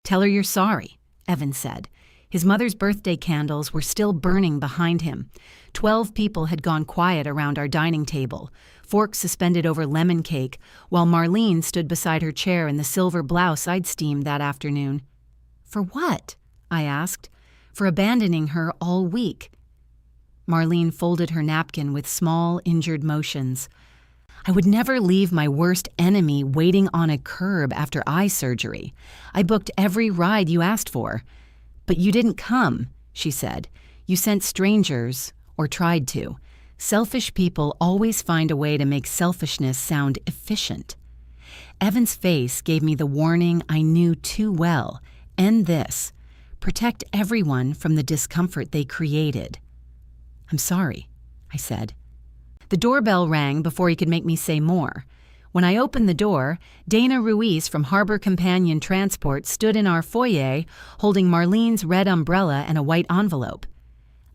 Tell her you're sorry, Evan said. His mother's birthday candles were still burning behind him. 12 people had gone quiet around our dining table, forks suspended over lemon cake, while Marlene stood beside her chair in the silver blouse I'd steamed that afternoon. For what? I asked. For abandoning her all week. Marlene folded her napkin with small, injured motions. I would never leave my worst enemy waiting on a curb after eye surgery. I booked every ride you asked for. But you didn't come, she said. You sent strangers, or tried to. Selfish people always find a way to make selfishness sound efficient. Evan's face gave me the warning I knew too well. End this. Protect everyone from the discomfort they created. I'm sorry, I said. The doorbell rang before he could make me say more. When I opened the door, Dana Ruiz from Harbor Companion Transport stood in our foyer holding Marlene's red umbrella and a white envelope.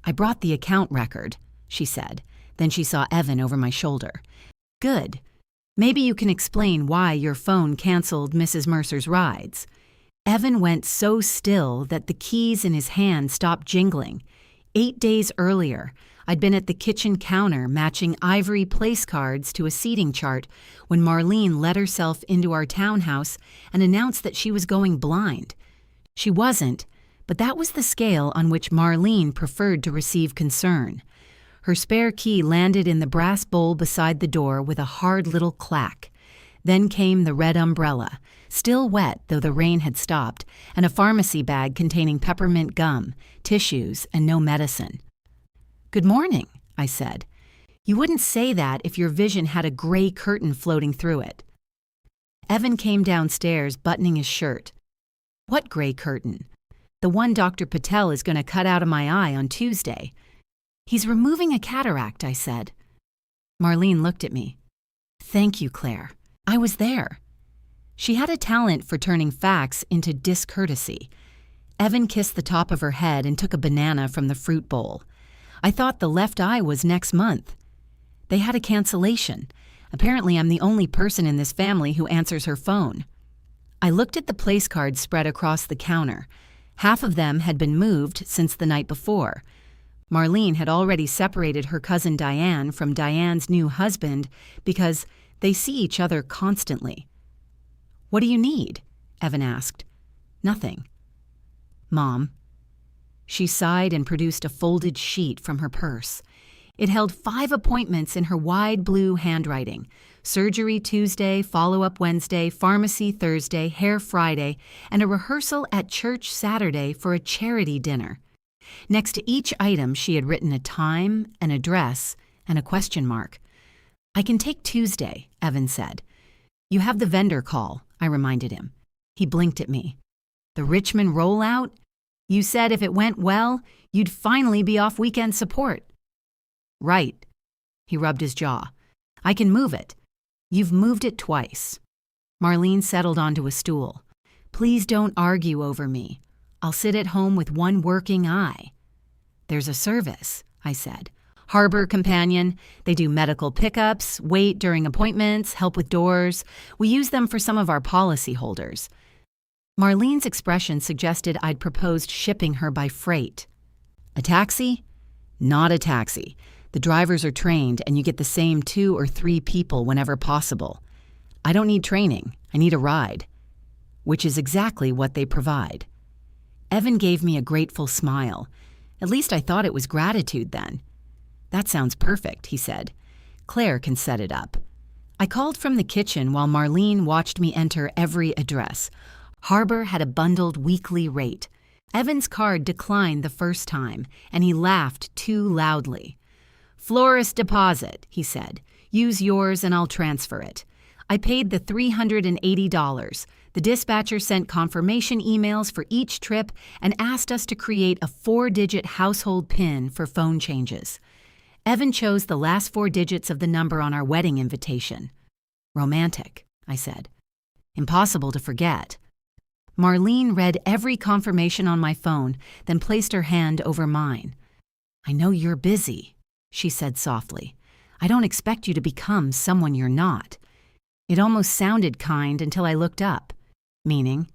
I brought the account record, she said. Then she saw Evan over my shoulder. Good. Maybe you can explain why your phone canceled Mrs. Mercer's rides. Evan went so still that the keys in his hand stopped jingling. 8 days earlier, I'd been at the kitchen counter matching ivory place cards to a seating chart when Marlene let herself into our townhouse and announced that she was going blind. She wasn't, but that was the scale on which Marlene preferred to receive concern. Her spare key landed in the brass bowl beside the door with a hard little clack. Then came the red umbrella, still wet though the rain had stopped, and a pharmacy bag containing peppermint gum, tissues, and no medicine. Good morning, I said. You wouldn't say that if your vision had a gray curtain floating through it. Evan came downstairs buttoning his shirt. What gray curtain? The one Dr. Patel is going to cut out of my eye on Tuesday. He's removing a cataract, I said. Marlene looked at me. Thank you, Claire. I was there. She had a talent for turning facts into discourtesy. Evan kissed the top of her head and took a banana from the fruit bowl. I thought the left eye was next month. They had a cancellation. Apparently, I'm the only person in this family who answers her phone. I looked at the place cards spread across the counter. Half of them had been moved since the night before. Marlene had already separated her cousin Diane from Diane's new husband because they see each other constantly. What do you need? Evan asked. Nothing. Mom. She sighed and produced a folded sheet from her purse. It held 5 appointments in her wide blue handwriting. Surgery Tuesday, follow-up Wednesday, pharmacy Thursday, hair Friday, and a rehearsal at church Saturday for a charity dinner. Next to each item, she had written a time, an address, and a question mark. I can take Tuesday, Evan said. You have the vendor call, I reminded him. He blinked at me. The Richmond rollout? You said if it went well, you'd finally be off weekend support. Right. He rubbed his jaw. I can move it. You've moved it twice. Marlene settled onto a stool. Please don't argue over me. I'll sit at home with one working eye. There's a service, I said. Harbor Companion. They do medical pickups, wait during appointments, help with doors. We use them for some of our policyholders. Marlene's expression suggested I'd proposed shipping her by freight. A taxi? Not a taxi. The drivers are trained and you get the same 2 or 3 people whenever possible. I don't need training. I need a ride. Which is exactly what they provide. Evan gave me a grateful smile. At least I thought it was gratitude then. That sounds perfect, he said. Claire can set it up. I called from the kitchen while Marlene watched me enter every address. Harbor had a bundled weekly rate. Evan's card declined the first time, and he laughed too loudly. Florist deposit, he said. Use yours and I'll transfer it. I paid the $380. The dispatcher sent confirmation emails for each trip and asked us to create a 4-digit household PIN for phone changes. Evan chose the last 4 digits of the number on our wedding invitation. Romantic, I said. Impossible to forget. Marlene read every confirmation on my phone, then placed her hand over mine. I know you're busy, she said softly. I don't expect you to become someone you're not. It almost sounded kind until I looked up. Meaning,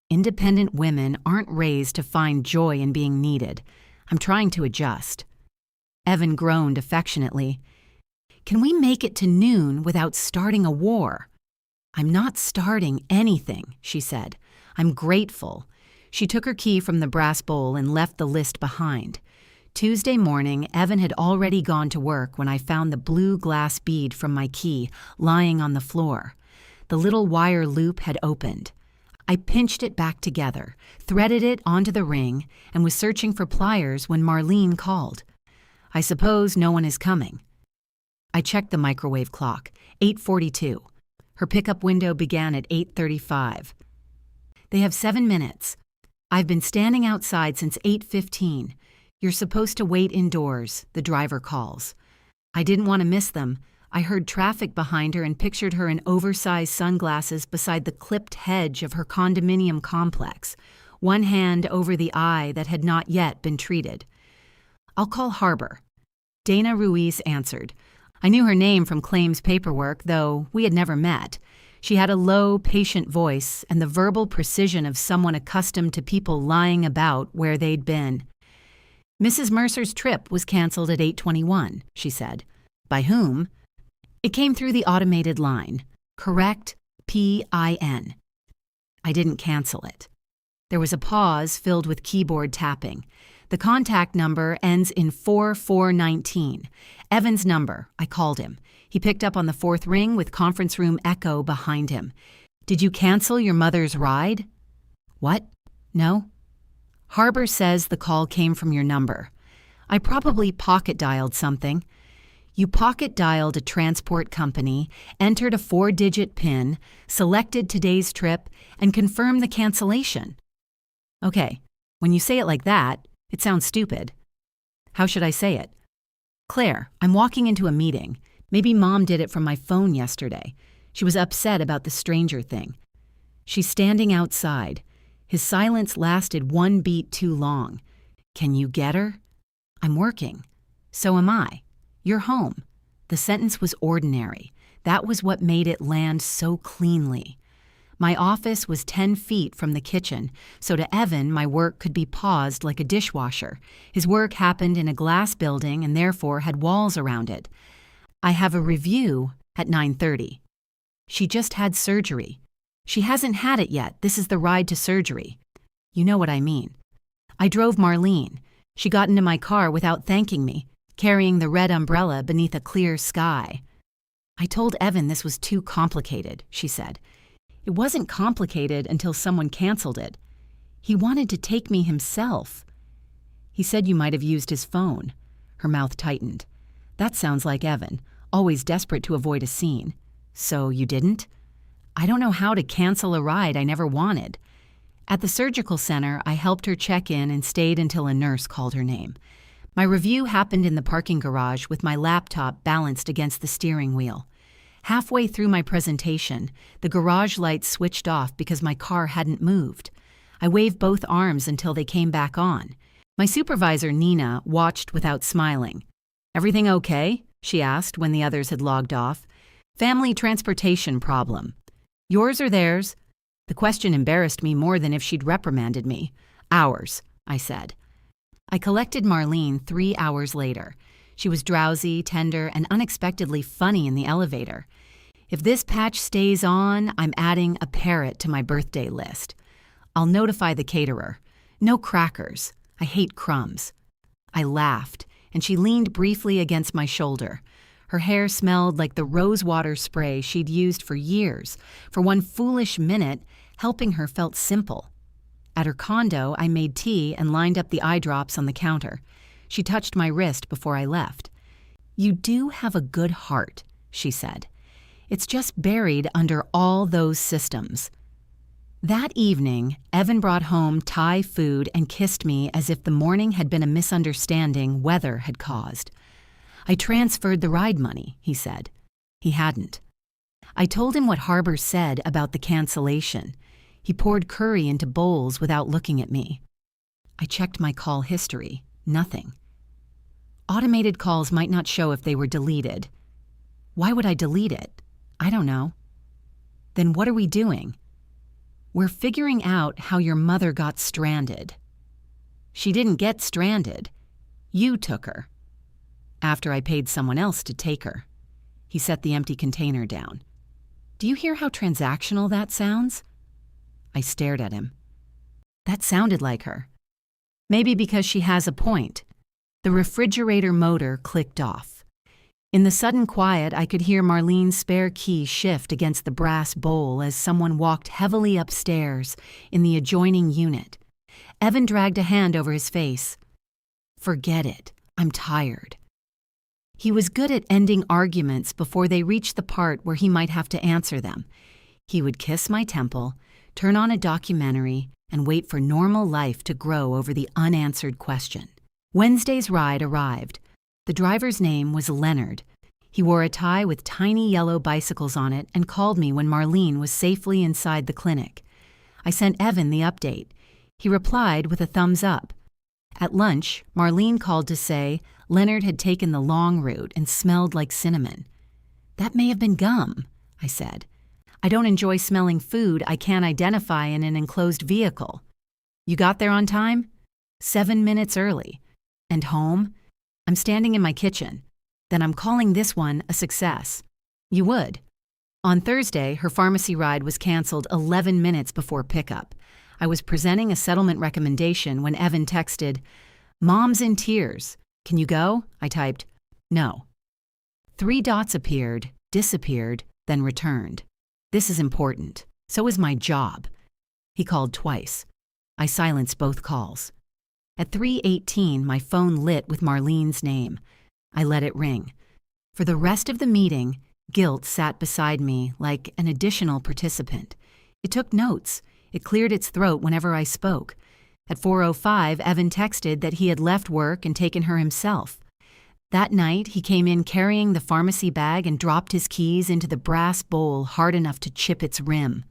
Independent women aren't raised to find joy in being needed. I'm trying to adjust. Evan groaned affectionately. Can we make it to noon without starting a war? I'm not starting anything, she said. I'm grateful. She took her key from the brass bowl and left the list behind. Tuesday morning, Evan had already gone to work when I found the blue glass bead from my key lying on the floor. The little wire loop had opened. I pinched it back together, threaded it onto the ring, and was searching for pliers when Marlene called. I suppose no one is coming. I checked the microwave clock, 8:42. Her pickup window began at 8:35. They have 7 minutes. I've been standing outside since 8:15. You're supposed to wait indoors, the driver calls. I didn't want to miss them. I heard traffic behind her and pictured her in oversized sunglasses beside the clipped hedge of her condominium complex, one hand over the eye that had not yet been treated. I'll call Harbor. Dana Ruiz answered. I knew her name from claims paperwork, though we had never met. She had a low, patient voice and the verbal precision of someone accustomed to people lying about where they'd been. Mrs. Mercer's trip was canceled at 8:21, she said. By whom? It came through the automated line. Correct, PIN. I didn't cancel it. There was a pause filled with keyboard tapping. The contact number ends in 4419. Evan's number, I called him. He picked up on the fourth ring with conference room echo behind him. Did you cancel your mother's ride? What? No? Harbor says the call came from your number. I probably pocket-dialed something. You pocket-dialed a transport company, entered a 4-digit PIN, selected today's trip, and confirmed the cancellation. Okay, when you say it like that, it sounds stupid. How should I say it? Claire, I'm walking into a meeting. Maybe Mom did it from my phone yesterday. She was upset about the stranger thing. She's standing outside. His silence lasted 1 beat too long. Can you get her? I'm working. So am I. You're home. The sentence was ordinary. That was what made it land so cleanly. My office was 10 feet from the kitchen, so to Evan, my work could be paused like a dishwasher. His work happened in a glass building and therefore had walls around it. I have a review at 9:30. She just had surgery. She hasn't had it yet. This is the ride to surgery. You know what I mean. I drove Marlene. She got into my car without thanking me, carrying the red umbrella beneath a clear sky. I told Evan this was too complicated, she said. It wasn't complicated until someone canceled it. He wanted to take me himself. He said you might have used his phone. Her mouth tightened. That sounds like Evan, always desperate to avoid a scene. So you didn't? I don't know how to cancel a ride I never wanted. At the surgical center, I helped her check in and stayed until a nurse called her name. My review happened in the parking garage with my laptop balanced against the steering wheel. Halfway through my presentation, the garage lights switched off because my car hadn't moved. I waved both arms until they came back on. My supervisor, Nina, watched without smiling. Everything okay? She asked when the others had logged off. Family transportation problem. Yours or theirs? The question embarrassed me more than if she'd reprimanded me. Ours, I said. I collected Marlene 3 hours later. She was drowsy, tender, and unexpectedly funny in the elevator. If this patch stays on, I'm adding a parrot to my birthday list. I'll notify the caterer. No crackers. I hate crumbs. I laughed, and she leaned briefly against my shoulder. Her hair smelled like the rosewater spray she'd used for years. For one foolish minute, helping her felt simple. At her condo, I made tea and lined up the eye drops on the counter. She touched my wrist before I left. You do have a good heart, she said. It's just buried under all those systems. That evening, Evan brought home Thai food and kissed me as if the morning had been a misunderstanding weather had caused. I transferred the ride money, he said. He hadn't. I told him what Harbor said about the cancellation. He poured curry into bowls without looking at me. I checked my call history. Nothing. Automated calls might not show if they were deleted. Why would I delete it? I don't know. Then what are we doing? We're figuring out how your mother got stranded. She didn't get stranded. You took her. After I paid someone else to take her. He set the empty container down. Do you hear how transactional that sounds? I stared at him. That sounded like her. Maybe because she has a point. The refrigerator motor clicked off. In the sudden quiet, I could hear Marlene's spare key shift against the brass bowl as someone walked heavily upstairs in the adjoining unit. Evan dragged a hand over his face. Forget it. I'm tired. He was good at ending arguments before they reached the part where he might have to answer them. He would kiss my temple, turn on a documentary, and wait for normal life to grow over the unanswered question. Wednesday's ride arrived. The driver's name was Leonard. He wore a tie with tiny yellow bicycles on it and called me when Marlene was safely inside the clinic. I sent Evan the update. He replied with a thumbs up. At lunch, Marlene called to say Leonard had taken the long route and smelled like cinnamon. That may have been gum, I said. I don't enjoy smelling food I can't identify in an enclosed vehicle. You got there on time? 7 minutes early. And home? I'm standing in my kitchen. Then I'm calling this one a success. You would. On Thursday, her pharmacy ride was canceled 11 minutes before pickup. I was presenting a settlement recommendation when Evan texted, "Mom's in tears. Can you go?" I typed, "No." 3 dots appeared, disappeared, then returned. This is important. So is my job. He called twice. I silenced both calls. At 3:18, my phone lit with Marlene's name. I let it ring. For the rest of the meeting, guilt sat beside me like an additional participant. It took notes. It cleared its throat whenever I spoke. At 4:05, Evan texted that he had left work and taken her himself. That night, he came in carrying the pharmacy bag and dropped his keys into the brass bowl hard enough to chip its rim.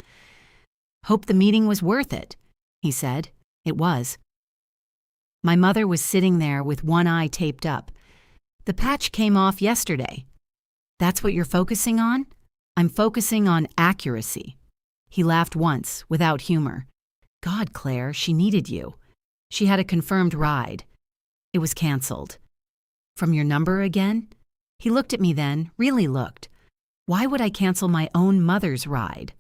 "Hope the meeting was worth it," he said. It was. My mother was sitting there with one eye taped up. "The patch came off yesterday." "That's what you're focusing on?" "I'm focusing on accuracy." He laughed once, without humor. "God, Claire, she needed you. She had a confirmed ride. It was canceled." "From your number again?" He looked at me then, really looked. "Why would I cancel my own mother's ride?"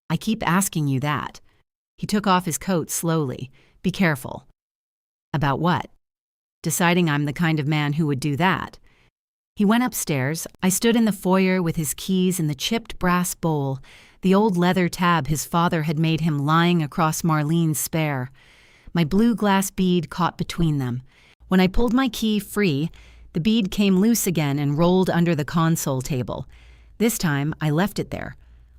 "I keep asking you that." He took off his coat slowly. "Be careful." "About what?" "Deciding I'm the kind of man who would do that." He went upstairs. I stood in the foyer with his keys in the chipped brass bowl, the old leather tab his father had made him lying across Marlene's spare. My blue glass bead caught between them. When I pulled my key free, the bead came loose again and rolled under the console table. This time, I left it there.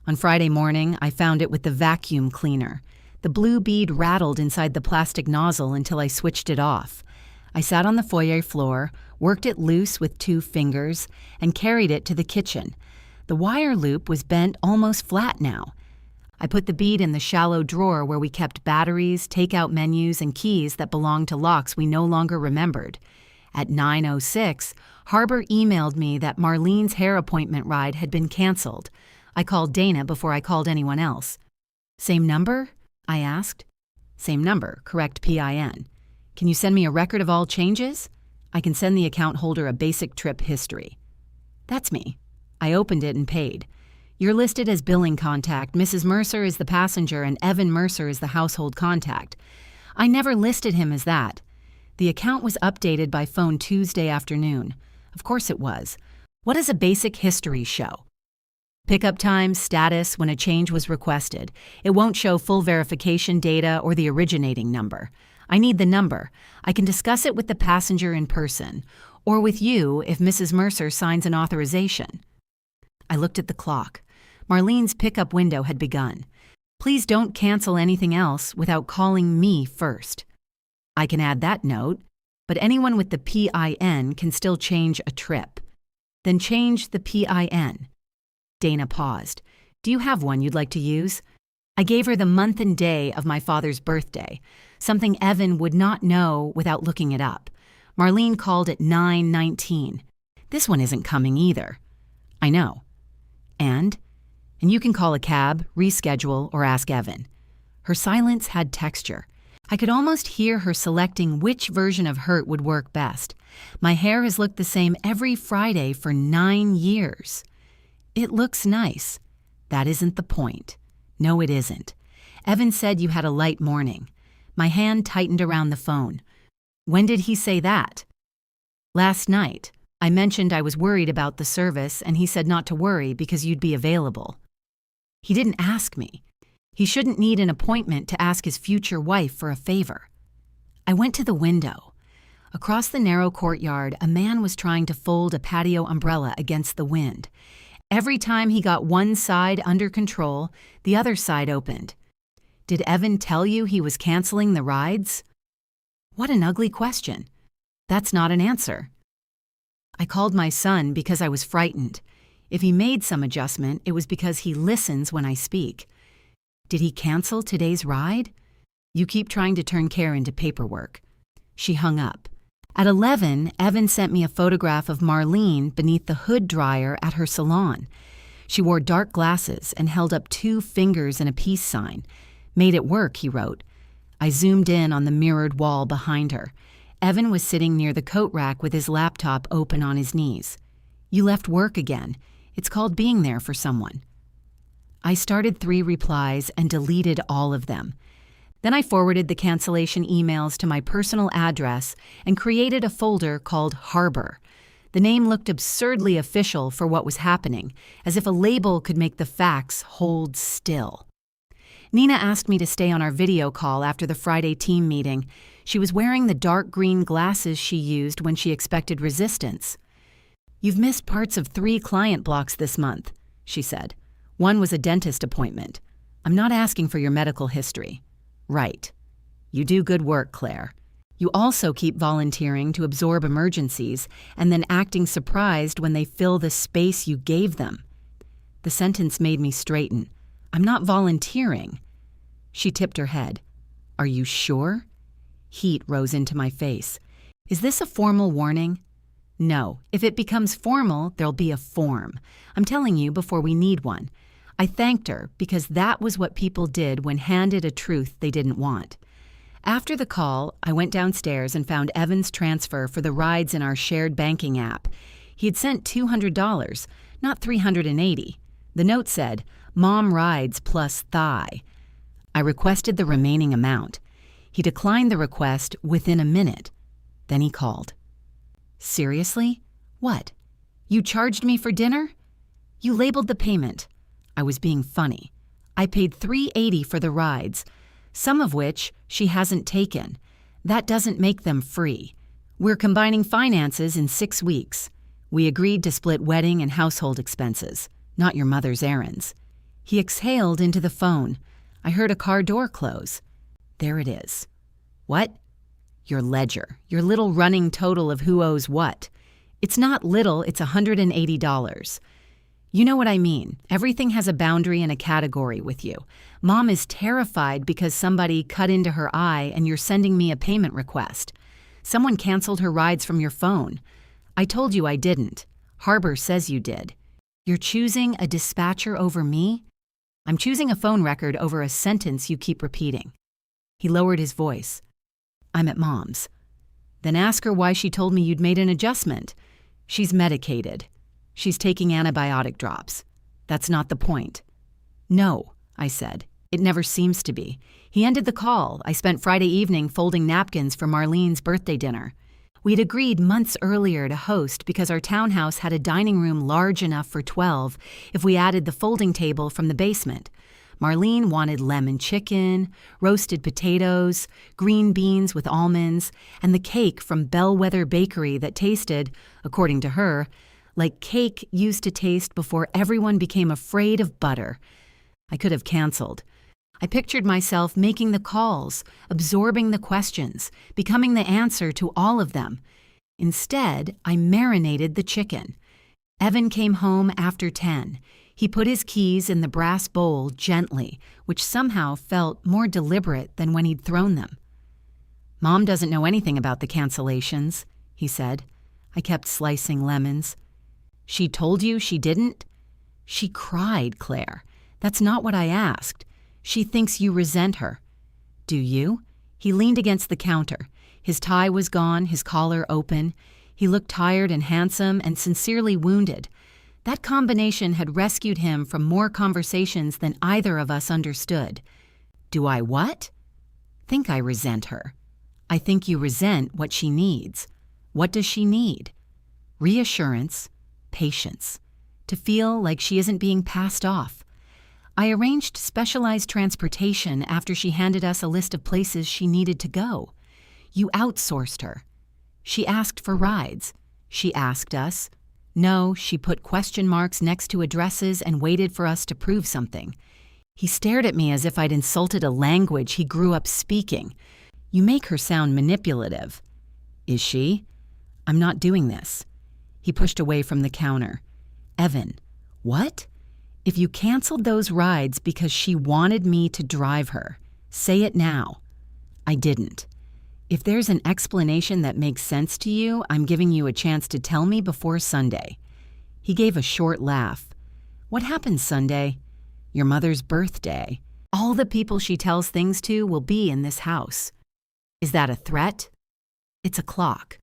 On Friday morning, I found it with the vacuum cleaner. The blue bead rattled inside the plastic nozzle until I switched it off. I sat on the foyer floor, worked it loose with 2 fingers, and carried it to the kitchen. The wire loop was bent almost flat now. I put the bead in the shallow drawer where we kept batteries, takeout menus, and keys that belonged to locks we no longer remembered. At 9:06, Harbor emailed me that Marlene's hair appointment ride had been canceled. I called Dana before I called anyone else. "Same number?" I asked. "Same number, correct PIN. Can you send me a record of all changes? I can send the account holder a basic trip history." "That's me." I opened it and paid. "You're listed as billing contact. Mrs. Mercer is the passenger and Evan Mercer is the household contact." I never listed him as that. The account was updated by phone Tuesday afternoon. Of course it was. What does a basic history show? Pickup time, status, when a change was requested. It won't show full verification data or the originating number. I need the number. I can discuss it with the passenger in person, or with you if Mrs. Mercer signs an authorization. I looked at the clock. Marlene's pickup window had begun. "Please don't cancel anything else without calling me first." I can add that note, but anyone with the PIN can still change a trip. Then change the PIN. Dana paused. "Do you have one you'd like to use?" I gave her the month and day of my father's birthday, something Evan would not know without looking it up. Marlene called at 9:19. "This one isn't coming either." "I know." And you can call a cab, reschedule, or ask Evan. Her silence had texture. I could almost hear her selecting which version of hurt would work best. My hair has looked the same every Friday for 9 years. It looks nice. That isn't the point. No, it isn't. Evan said you had a light morning. My hand tightened around the phone. When did he say that? Last night. I mentioned I was worried about the service, and he said not to worry because you'd be available. He didn't ask me. He shouldn't need an appointment to ask his future wife for a favor. I went to the window. Across the narrow courtyard, a man was trying to fold a patio umbrella against the wind. Every time he got one side under control, the other side opened. Did Evan tell you he was canceling the rides? What an ugly question. That's not an answer. I called my son because I was frightened. If he made some adjustment, it was because he listens when I speak. Did he cancel today's ride? You keep trying to turn care into paperwork. She hung up. At 11, Evan sent me a photograph of Marlene beneath the hood dryer at her salon. She wore dark glasses and held up 2 fingers in a peace sign. Made it work, he wrote. I zoomed in on the mirrored wall behind her. Evan was sitting near the coat rack with his laptop open on his knees. You left work again. It's called being there for someone. I started 3 replies and deleted all of them. Then I forwarded the cancellation emails to my personal address and created a folder called Harbor. The name looked absurdly official for what was happening, as if a label could make the facts hold still. Nina asked me to stay on our video call after the Friday team meeting. She was wearing the dark green glasses she used when she expected resistance. You've missed parts of 3 client blocks this month, she said. One was a dentist appointment. I'm not asking for your medical history. Right. You do good work, Claire. You also keep volunteering to absorb emergencies and then acting surprised when they fill the space you gave them. The sentence made me straighten. I'm not volunteering. She tipped her head. Are you sure? Heat rose into my face. Is this a formal warning? No. If it becomes formal, there'll be a form. I'm telling you before we need one. I thanked her because that was what people did when handed a truth they didn't want. After the call, I went downstairs and found Evan's transfer for the rides in our shared banking app. He had sent $200, not $380. The note said, Mom rides plus thigh. I requested the remaining amount. He declined the request within a minute. Then he called. Seriously? What? You charged me for dinner? You labeled the payment. I was being funny. I paid $380 for the rides, some of which she hasn't taken. That doesn't make them free. We're combining finances in 6 weeks. We agreed to split wedding and household expenses, not your mother's errands. He exhaled into the phone. I heard a car door close. There it is. What? Your ledger, your little running total of who owes what. It's not little, it's $180. You know what I mean. Everything has a boundary and a category with you. Mom is terrified because somebody cut into her eye and you're sending me a payment request. Someone canceled her rides from your phone. I told you I didn't. Harbor says you did. You're choosing a dispatcher over me? I'm choosing a phone record over a sentence you keep repeating. He lowered his voice. I'm at Mom's. Then ask her why she told me you'd made an adjustment. She's medicated. She's taking antibiotic drops. That's not the point. No, I said. It never seems to be. He ended the call. I spent Friday evening folding napkins for Marlene's birthday dinner. We'd agreed months earlier to host because our townhouse had a dining room large enough for 12 if we added the folding table from the basement. Marlene wanted lemon chicken, roasted potatoes, green beans with almonds, and the cake from Bellwether Bakery that tasted, according to her, like cake used to taste before everyone became afraid of butter. I could have canceled. I pictured myself making the calls, absorbing the questions, becoming the answer to all of them. Instead, I marinated the chicken. Evan came home after 10. He put his keys in the brass bowl gently, which somehow felt more deliberate than when he'd thrown them. Mom doesn't know anything about the cancellations, he said. I kept slicing lemons. She told you she didn't? She cried, Claire. That's not what I asked. She thinks you resent her. Do you? He leaned against the counter. His tie was gone, his collar open. He looked tired and handsome and sincerely wounded. That combination had rescued him from more conversations than either of us understood. Do I what? Think I resent her. I think you resent what she needs. What does she need? Reassurance, patience, to feel like she isn't being passed off. I arranged specialized transportation after she handed us a list of places she needed to go. You outsourced her. She asked for rides. She asked us. No, she put question marks next to addresses and waited for us to prove something. He stared at me as if I'd insulted a language he grew up speaking. You make her sound manipulative. Is she? I'm not doing this. He pushed away from the counter. Evan, what? If you canceled those rides because she wanted me to drive her, say it now. I didn't. If there's an explanation that makes sense to you, I'm giving you a chance to tell me before Sunday. He gave a short laugh. What happened Sunday? Your mother's birthday. All the people she tells things to will be in this house. Is that a threat? It's a clock.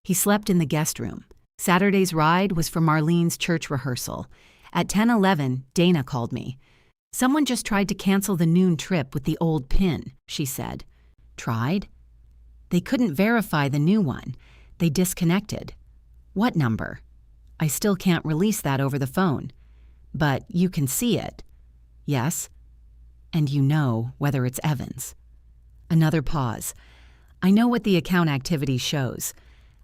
He slept in the guest room. Saturday's ride was for Marlene's church rehearsal. At 10:11, Dana called me. Someone just tried to cancel the noon trip with the old PIN, she said. Tried? They couldn't verify the new one. They disconnected. What number? I still can't release that over the phone. But you can see it. Yes. And you know whether it's Evan's. Another pause. I know what the account activity shows.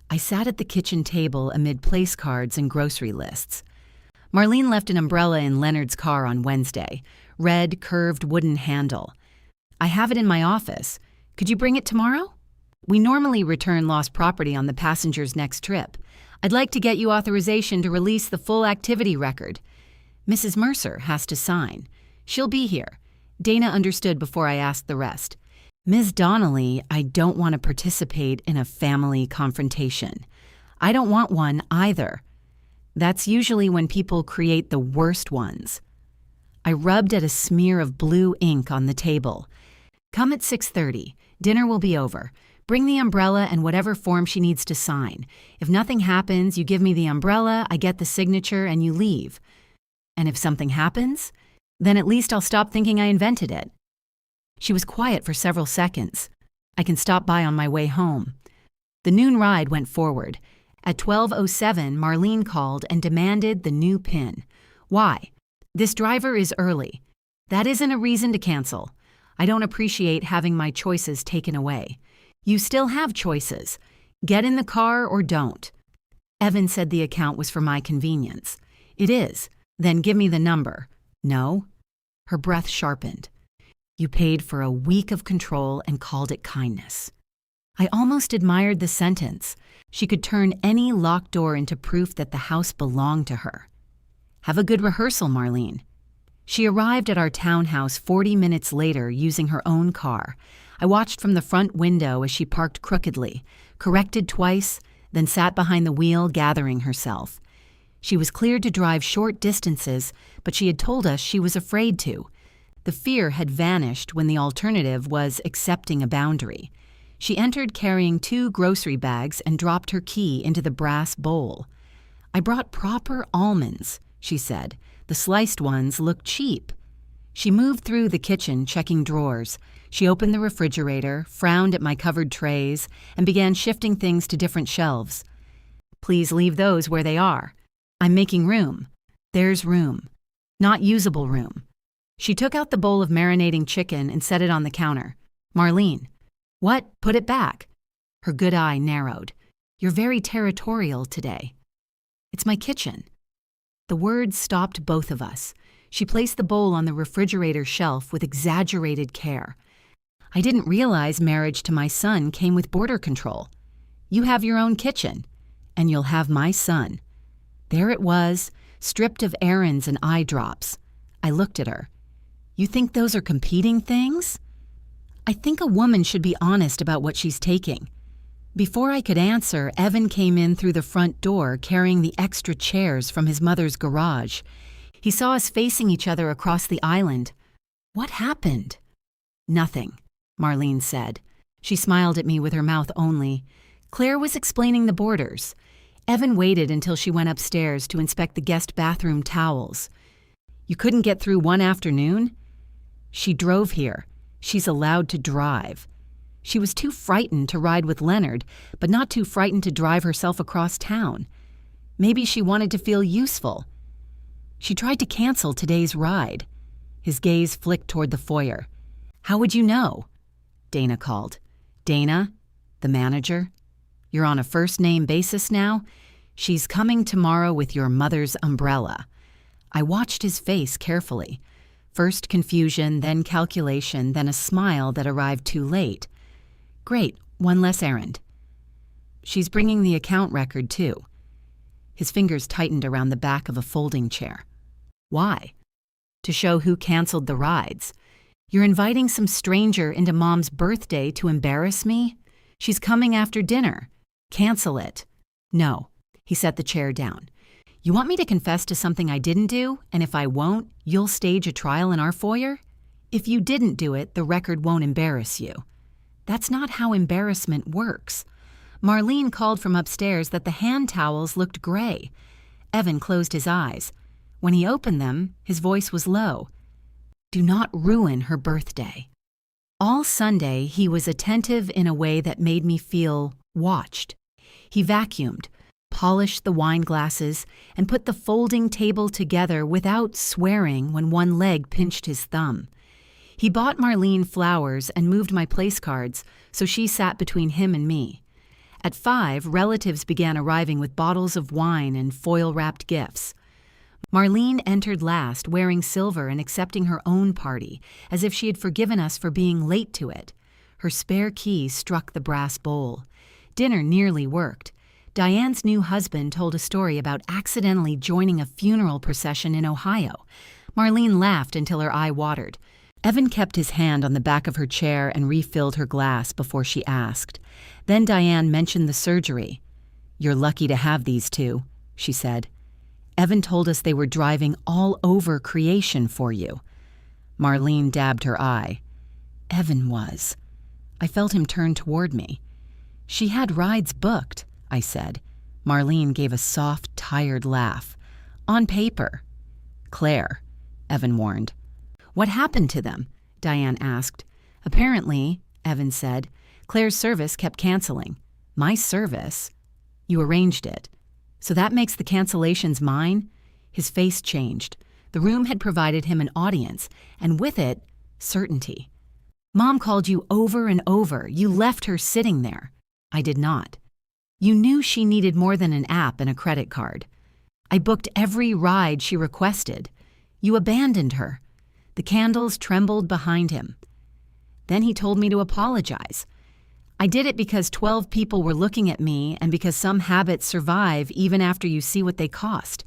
I sat at the kitchen table amid place cards and grocery lists. Marlene left an umbrella in Leonard's car on Wednesday. Red, curved wooden handle. I have it in my office. Could you bring it tomorrow? We normally return lost property on the passenger's next trip. I'd like to get you authorization to release the full activity record. Mrs. Mercer has to sign. She'll be here. Dana understood before I asked the rest. Ms. Donnelly, I don't want to participate in a family confrontation. I don't want one either. That's usually when people create the worst ones. I rubbed at a smear of blue ink on the table. Come at 6:30. Dinner will be over. Bring the umbrella and whatever form she needs to sign. If nothing happens, you give me the umbrella, I get the signature, and you leave. And if something happens, then at least I'll stop thinking I invented it. She was quiet for several seconds. I can stop by on my way home. The noon ride went forward. At 12:07, Marlene called and demanded the new PIN. Why? This driver is early. That isn't a reason to cancel. I don't appreciate having my choices taken away. You still have choices. Get in the car or don't. Evan said the account was for my convenience. It is. Then give me the number. No? Her breath sharpened. You paid for a week of control and called it kindness. I almost admired the sentence. She could turn any locked door into proof that the house belonged to her. Have a good rehearsal, Marlene. She arrived at our townhouse 40 minutes later using her own car. I watched from the front window as she parked crookedly, corrected twice, then sat behind the wheel gathering herself. She was cleared to drive short distances, but she had told us she was afraid to. The fear had vanished when the alternative was accepting a boundary. She entered carrying 2 grocery bags and dropped her key into the brass bowl. I brought proper almonds, she said. The sliced ones looked cheap. She moved through the kitchen, checking drawers. She opened the refrigerator, frowned at my covered trays, and began shifting things to different shelves. Please leave those where they are. I'm making room. There's room. Not usable room. She took out the bowl of marinating chicken and set it on the counter. Marlene. What? Put it back. Her good eye narrowed. You're very territorial today. It's my kitchen. The words stopped both of us. She placed the bowl on the refrigerator shelf with exaggerated care. I didn't realize marriage to my son came with border control. You have your own kitchen, and you'll have my son. There it was, stripped of errands and eye drops. I looked at her. You think those are competing things? I think a woman should be honest about what she's taking. Before I could answer, Evan came in through the front door carrying the extra chairs from his mother's garage. He saw us facing each other across the island. What happened? Nothing, Marlene said. She smiled at me with her mouth only. Claire was explaining the borders. Evan waited until she went upstairs to inspect the guest bathroom towels. You couldn't get through one afternoon? She drove here. She's allowed to drive. She was too frightened to ride with Leonard, but not too frightened to drive herself across town. Maybe she wanted to feel useful. She tried to cancel today's ride. His gaze flicked toward the foyer. How would you know? Dana called. Dana, the manager? You're on a first-name basis now? She's coming tomorrow with your mother's umbrella. I watched his face carefully. First confusion, then calculation, then a smile that arrived too late. Great, one less errand. She's bringing the account record, too. His fingers tightened around the back of a folding chair. Why? To show who canceled the rides. You're inviting some stranger into Mom's birthday to embarrass me? She's coming after dinner. Cancel it. No. He set the chair down. You want me to confess to something I didn't do, and if I won't, you'll stage a trial in our foyer? If you didn't do it, the record won't embarrass you. That's not how embarrassment works. Marlene called from upstairs that the hand towels looked gray. Evan closed his eyes. When he opened them, his voice was low. Do not ruin her birthday. All Sunday, he was attentive in a way that made me feel watched. He vacuumed, polished the wine glasses, and put the folding table together without swearing when one leg pinched his thumb. He bought Marlene flowers and moved my place cards, so she sat between him and me. At 5, relatives began arriving with bottles of wine and foil-wrapped gifts. Marlene entered last, wearing silver and accepting her own party, as if she had forgiven us for being late to it. Her spare key struck the brass bowl. Dinner nearly worked. Diane's new husband told a story about accidentally joining a funeral procession in Ohio. Marlene laughed until her eye watered. Evan kept his hand on the back of her chair and refilled her glass before she asked. Then Diane mentioned the surgery. You're lucky to have these two, she said. Evan told us they were driving all over creation for you. Marlene dabbed her eye. Evan was. I felt him turn toward me. She had rides booked, I said. Marlene gave a soft, tired laugh. On paper. Claire, Evan warned. What happened to them? Diane asked. Apparently, Evan said, Claire's service kept canceling. My service? You arranged it. So that makes the cancellations mine? His face changed. The room had provided him an audience, and with it, certainty. Mom called you over and over. You left her sitting there. I did not. You knew she needed more than an app and a credit card. I booked every ride she requested. You abandoned her. The candles trembled behind him. Then he told me to apologize. I did it because 12 people were looking at me and because some habits survive even after you see what they cost.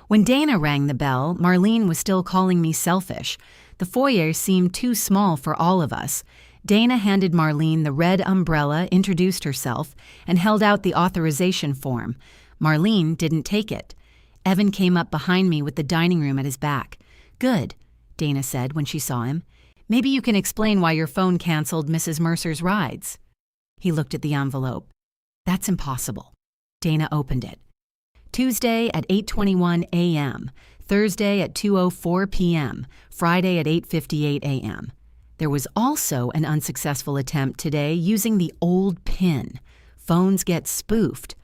When Dana rang the bell, Marlene was still calling me selfish. The foyer seemed too small for all of us. Dana handed Marlene the red umbrella, introduced herself, and held out the authorization form. Marlene didn't take it. Evan came up behind me with the dining room at his back. Good, Dana said when she saw him. Maybe you can explain why your phone canceled Mrs. Mercer's rides. He looked at the envelope. That's impossible. Dana opened it. Tuesday at 8:21 a.m., Thursday at 2:04 p.m., Friday at 8:58 a.m. There was also an unsuccessful attempt today using the old PIN. Phones get spoofed.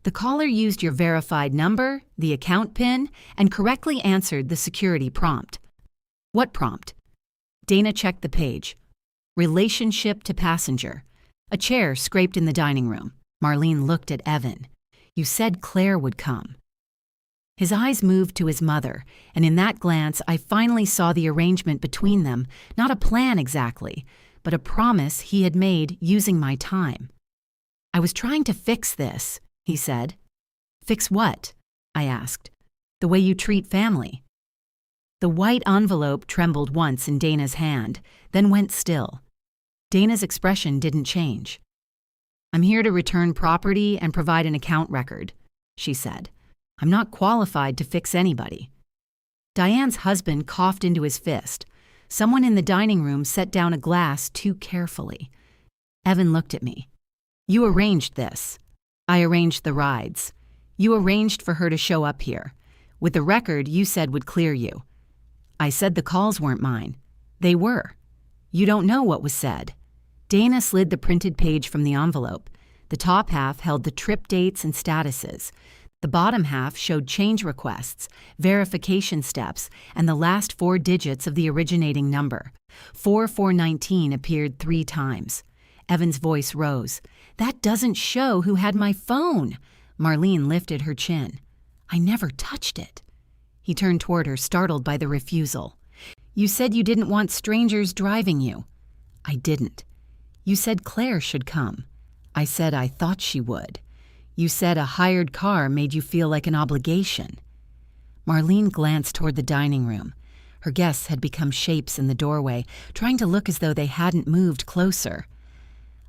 The caller used your verified number, the account PIN, and correctly answered the security prompt. What prompt? Dana checked the page. Relationship to passenger. A chair scraped in the dining room. Marlene looked at Evan. You said Claire would come. His eyes moved to his mother, and in that glance I finally saw the arrangement between them, not a plan exactly, but a promise he had made using my time. I was trying to fix this, he said. Fix what? I asked. The way you treat family. The white envelope trembled once in Dana's hand, then went still. Dana's expression didn't change. I'm here to return property and provide an account record, she said. I'm not qualified to fix anybody. Diane's husband coughed into his fist. Someone in the dining room set down a glass too carefully. Evan looked at me. You arranged this. I arranged the rides. You arranged for her to show up here. With the record you said would clear you. I said the calls weren't mine. They were. You don't know what was said. Dana slid the printed page from the envelope. The top half held the trip dates and statuses. The bottom half showed change requests, verification steps, and the last 4 digits of the originating number. 4419 appeared 3 times. Evan's voice rose. That doesn't show who had my phone. Marlene lifted her chin. I never touched it. He turned toward her, startled by the refusal. You said you didn't want strangers driving you. I didn't. You said Claire should come. I said I thought she would. You said a hired car made you feel like an obligation. Marlene glanced toward the dining room. Her guests had become shapes in the doorway, trying to look as though they hadn't moved closer.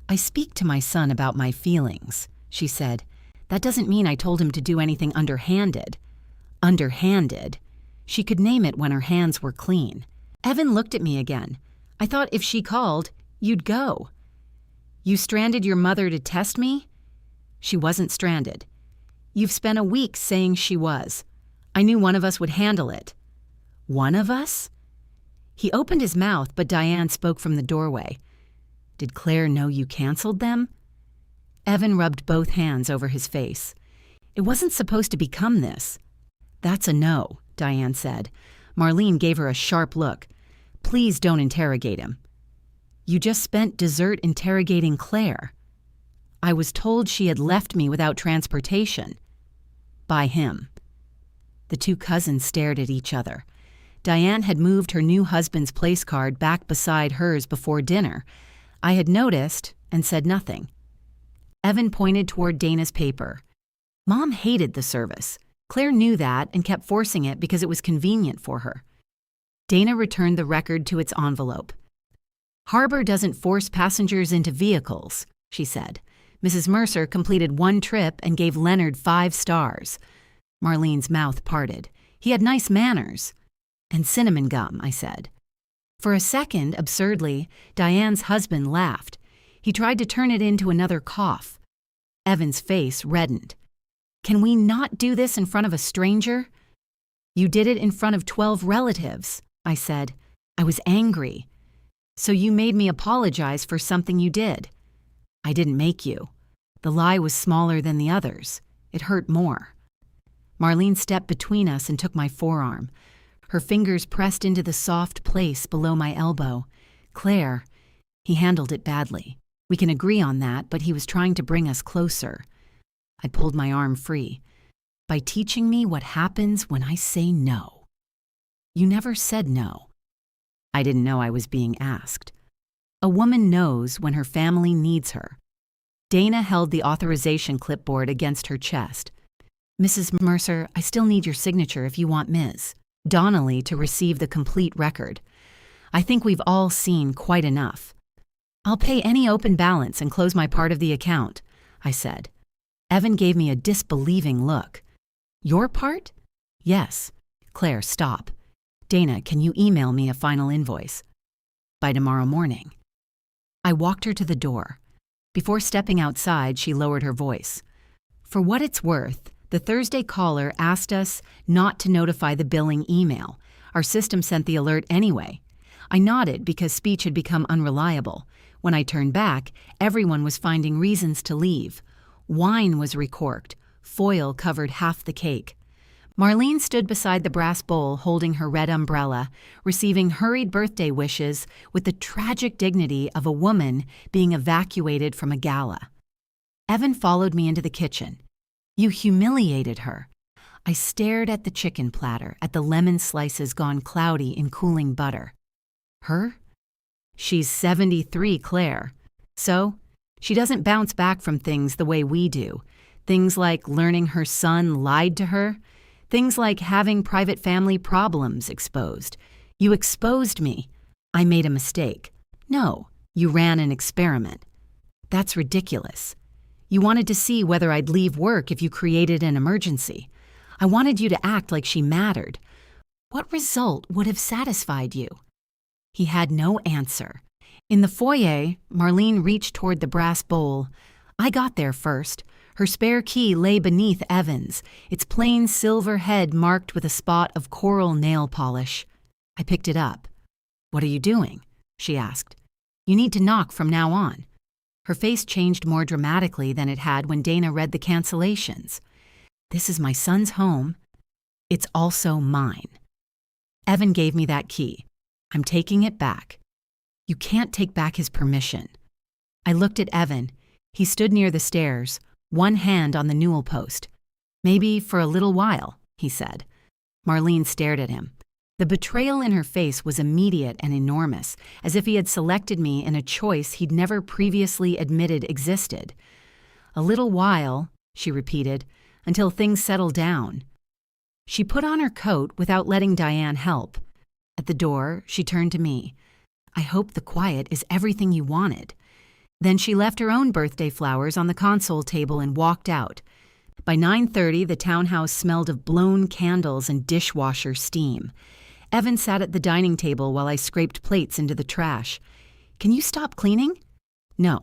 I speak to my son about my feelings, she said. That doesn't mean I told him to do anything underhanded. Underhanded? She could name it when her hands were clean. Evan looked at me again. I thought if she called, you'd go. You stranded your mother to test me? She wasn't stranded. You've spent a week saying she was. I knew one of us would handle it. One of us? He opened his mouth, but Diane spoke from the doorway. Did Claire know you canceled them? Evan rubbed both hands over his face. It wasn't supposed to become this. That's a no, Diane said. Marlene gave her a sharp look. Please don't interrogate him. You just spent dessert interrogating Claire. I was told she had left me without transportation. By him. The 2 cousins stared at each other. Diane had moved her new husband's place card back beside hers before dinner. I had noticed and said nothing. Evan pointed toward Dana's paper. Mom hated the service. Claire knew that and kept forcing it because it was convenient for her. Dana returned the record to its envelope. Harbor doesn't force passengers into vehicles, she said. Mrs. Mercer completed 1 trip and gave Leonard 5 stars. Marlene's mouth parted. He had nice manners. And cinnamon gum, I said. For a second, absurdly, Diane's husband laughed. He tried to turn it into another cough. Evan's face reddened. Can we not do this in front of a stranger? You did it in front of 12 relatives, I said. I was angry. So you made me apologize for something you did. I didn't make you. The lie was smaller than the others. It hurt more. Marlene stepped between us and took my forearm. Her fingers pressed into the soft place below my elbow. Claire, he handled it badly. We can agree on that, but he was trying to bring us closer. I pulled my arm free. By teaching me what happens when I say no. You never said no. I didn't know I was being asked. A woman knows when her family needs her. Dana held the authorization clipboard against her chest. Mrs. Mercer, I still need your signature if you want Ms. Donnelly to receive the complete record. I think we've all seen quite enough. I'll pay any open balance and close my part of the account, I said. Evan gave me a disbelieving look. Your part? Yes. Claire, stop. Dana, can you email me a final invoice? By tomorrow morning. I walked her to the door. Before stepping outside, she lowered her voice. For what it's worth, the Thursday caller asked us not to notify the billing email. Our system sent the alert anyway. I nodded because speech had become unreliable. When I turned back, everyone was finding reasons to leave. Wine was recorked. Foil covered half the cake. Marlene stood beside the brass bowl holding her red umbrella, receiving hurried birthday wishes with the tragic dignity of a woman being evacuated from a gala. Evan followed me into the kitchen. You humiliated her. I stared at the chicken platter, at the lemon slices gone cloudy in cooling butter. Her? She's 73, Claire. So, she doesn't bounce back from things the way we do. Things like learning her son lied to her. Things like having private family problems exposed. You exposed me. I made a mistake. No, you ran an experiment. That's ridiculous. You wanted to see whether I'd leave work if you created an emergency. I wanted you to act like she mattered. What result would have satisfied you? He had no answer. In the foyer, Marlene reached toward the brass bowl. I got there first. Her spare key lay beneath Evan's, its plain silver head marked with a spot of coral nail polish. I picked it up. "What are you doing?" she asked. "You need to knock from now on." Her face changed more dramatically than it had when Dana read the cancellations. "This is my son's home. It's also mine. Evan gave me that key. I'm taking it back." "You can't take back his permission." I looked at Evan. He stood near the stairs, one hand on the newel post. "Maybe for a little while," he said. Marlene stared at him. The betrayal in her face was immediate and enormous, as if he had selected me in a choice he'd never previously admitted existed. "A little while," she repeated, "until things settle down." She put on her coat without letting Diane help. At the door, she turned to me. "I hope the quiet is everything you wanted." Then she left her own birthday flowers on the console table and walked out. By 9:30, the townhouse smelled of blown candles and dishwasher steam. Evan sat at the dining table while I scraped plates into the trash. "Can you stop cleaning?" "No.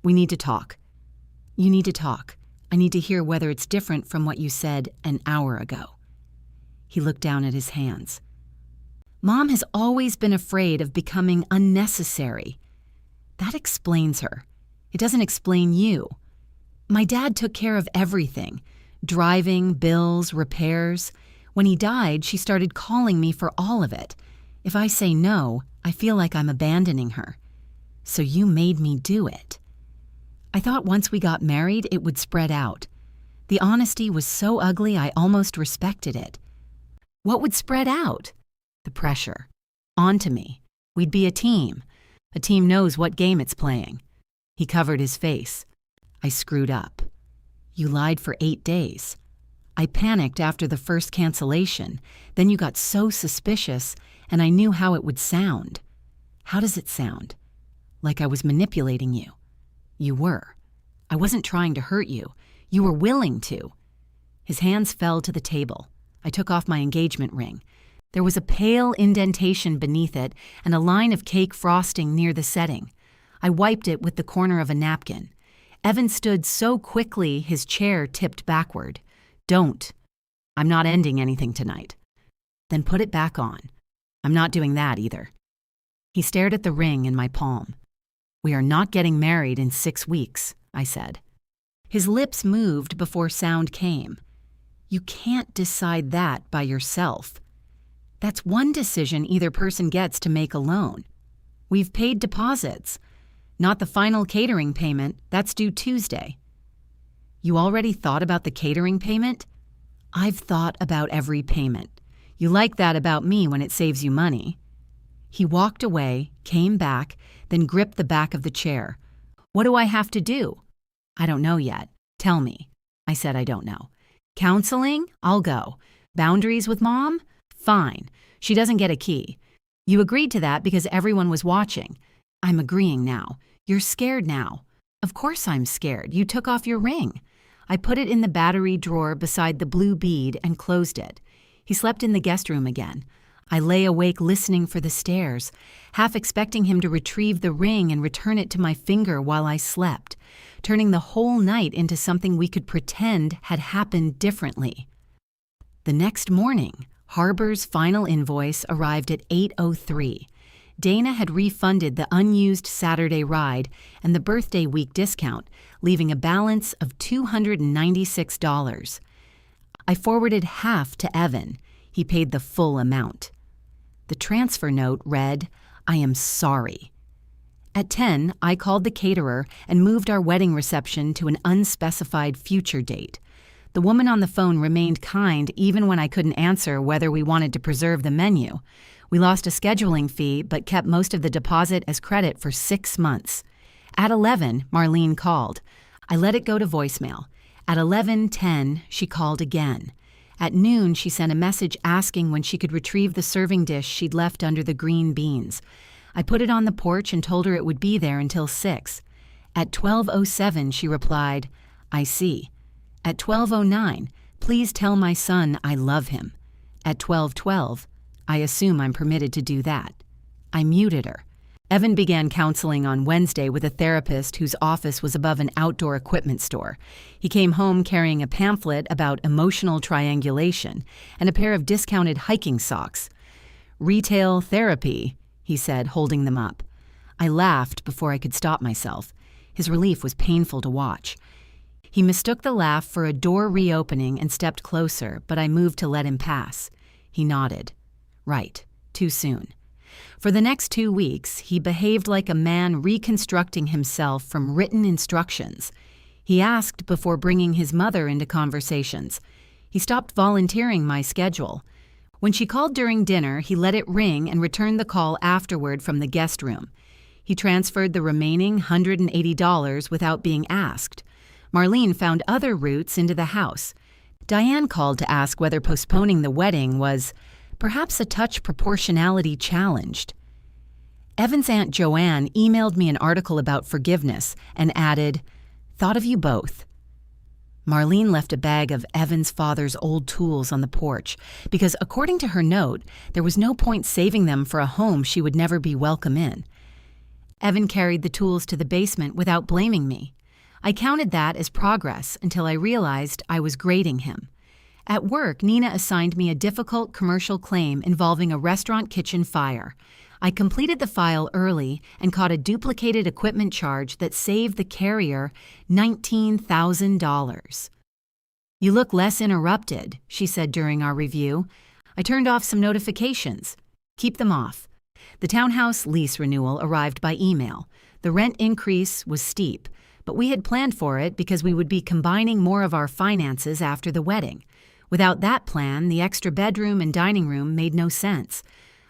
We need to talk." "You need to talk. I need to hear whether it's different from what you said an hour ago." He looked down at his hands. "Mom has always been afraid of becoming unnecessary. That explains her. It doesn't explain you. My dad took care of everything. Driving, bills, repairs. When he died, she started calling me for all of it. If I say no, I feel like I'm abandoning her. So you made me do it." I thought once we got married, it would spread out. The honesty was so ugly, I almost respected it. "What would spread out?" "The pressure. Onto me. We'd be a team. A team knows what game it's playing." He covered his face. I screwed up. "You lied for 8 days. I panicked after the first cancellation. Then you got so suspicious, and I knew how it would sound." "How does it sound?" "Like I was manipulating you." "You were. I wasn't trying to hurt you. You were willing to." His hands fell to the table. I took off my engagement ring. There was a pale indentation beneath it and a line of cake frosting near the setting. I wiped it with the corner of a napkin. Evan stood so quickly his chair tipped backward. "Don't. I'm not ending anything tonight." "Then put it back on." "I'm not doing that either." He stared at the ring in my palm. "We are not getting married in 6 weeks," I said. His lips moved before sound came. "You can't decide that by yourself. That's one decision either person gets to make alone. We've paid deposits. Not the final catering payment. That's due Tuesday." "You already thought about the catering payment?" "I've thought about every payment. You like that about me when it saves you money." He walked away, came back, then gripped the back of the chair. "What do I have to do?" "I don't know yet. Tell me." I said I don't know. "Counseling? I'll go. Boundaries with Mom? Fine. She doesn't get a key. You agreed to that because everyone was watching. I'm agreeing now. You're scared now." "Of course I'm scared. You took off your ring." I put it in the battery drawer beside the blue bead and closed it. He slept in the guest room again. I lay awake listening for the stairs, half expecting him to retrieve the ring and return it to my finger while I slept, turning the whole night into something we could pretend had happened differently. The next morning, Harbor's final invoice arrived at 8:03. Dana had refunded the unused Saturday ride and the birthday week discount, leaving a balance of $296. I forwarded half to Evan. He paid the full amount. The transfer note read, "I am sorry." At 10, I called the caterer and moved our wedding reception to an unspecified future date. The woman on the phone remained kind even when I couldn't answer whether we wanted to preserve the menu. We lost a scheduling fee but kept most of the deposit as credit for 6 months. At 11, Marlene called. I let it go to voicemail. At 11:10, she called again. At noon, she sent a message asking when she could retrieve the serving dish she'd left under the green beans. I put it on the porch and told her it would be there until 6. At 12:07, she replied, "I see." At 12:09, "Please tell my son I love him." At 12:12, "I assume I'm permitted to do that." I muted her. Evan began counseling on Wednesday with a therapist whose office was above an outdoor equipment store. He came home carrying a pamphlet about emotional triangulation and a pair of discounted hiking socks. "Retail therapy," he said, holding them up. I laughed before I could stop myself. His relief was painful to watch. He mistook the laugh for a door reopening and stepped closer, but I moved to let him pass. He nodded. Right, too soon. For the next 2 weeks, he behaved like a man reconstructing himself from written instructions. He asked before bringing his mother into conversations. He stopped volunteering my schedule. When she called during dinner, he let it ring and returned the call afterward from the guest room. He transferred the remaining $180 without being asked. Marlene found other routes into the house. Diane called to ask whether postponing the wedding was perhaps a touch proportionality challenged. Evan's Aunt Joanne emailed me an article about forgiveness and added, "Thought of you both." Marlene left a bag of Evan's father's old tools on the porch because, according to her note, there was no point saving them for a home she would never be welcome in. Evan carried the tools to the basement without blaming me. I counted that as progress until I realized I was grading him. At work, Nina assigned me a difficult commercial claim involving a restaurant kitchen fire. I completed the file early and caught a duplicated equipment charge that saved the carrier $19,000. "You look less interrupted," she said during our review. "I turned off some notifications. Keep them off." The townhouse lease renewal arrived by email. The rent increase was steep, but we had planned for it because we would be combining more of our finances after the wedding. Without that plan, the extra bedroom and dining room made no sense.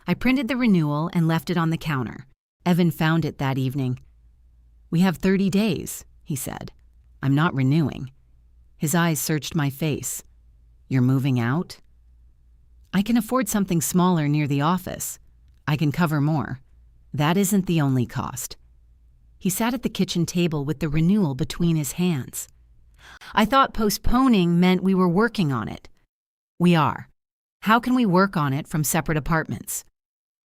I printed the renewal and left it on the counter. Evan found it that evening. "We have 30 days, he said. "I'm not renewing." His eyes searched my face. "You're moving out?" "I can afford something smaller near the office. I can cover more. That isn't the only cost." He sat at the kitchen table with the renewal between his hands. "I thought postponing meant we were working on it." "We are. How can we work on it from separate apartments?"